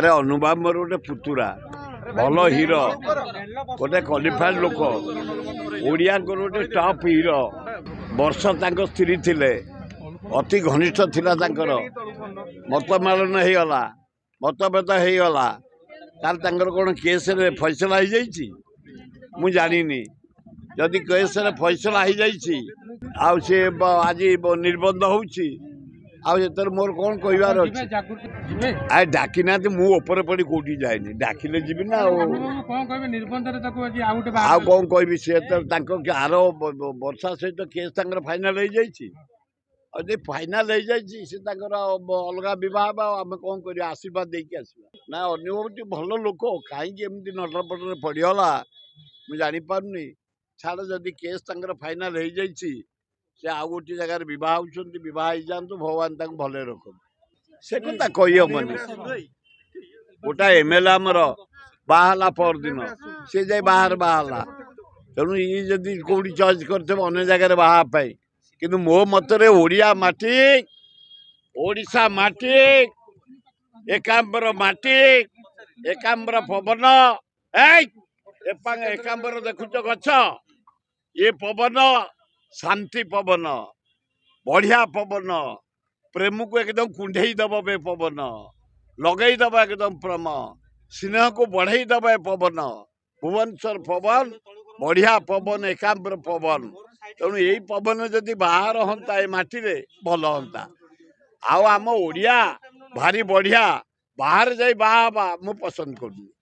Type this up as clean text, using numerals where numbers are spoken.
अरे अनुभाव मोर गोटे पुतुरा भल हीरो गोटे क्वालिफाइड लोक ओडिया गोटे टॉप हीरो वर्ष स्त्री थिले अति घनिष्ठ थिला मतमालन होगला मतभेद होगला तार कौन केस फैसला हो जाइए मु जानी जदि केस फैसला हो जाइए आज निर्बंध होउची आर मोर कौन कहबार अच्छे आए डाकी ना मुझे पड़ी कौटी जाए डाकिले जी ना आ कौन कह सी आर वर्षा सहित केस फाइनाल हो जाइए फाइनाल हो जाइए अलग बहुत आम कौन कर आशीर्वाद देकी आसवा ना अनुभव भल लोक कहीं नटरपटर पड़गला मुझे जापारे छाड़ जदि केस फाइनाल हो जाइए से आउ गोटे जगार बह हो जातु भगवान भले रख से कथा कहीहबनी गोटा एमएलए आमर बाहला पर दिन सी जाए बाहर बाहला तेणु ये जदि कौटी चॉइस कर अन्य जगह बाहापी कि मो मतरे ओडिया माटी ओडिशा माटी एकांबर माटी एकांबर पवन एकांबर देखुच गछ ये पवन शांति पवन बढ़िया पवन प्रेम को एकदम कुंडई दब बे पवन लगई दब एकदम प्रेम स्नेह को बढ़ई दब पवन भुवनेश्वर पवन बढ़िया पवन एकांबर पवन तेणु यही पवन जदि बाहर हंता ए माटी रे भल हंता आम ओडिया भारी बढ़िया बाहर जाई बाहा मु पसंद करूँ।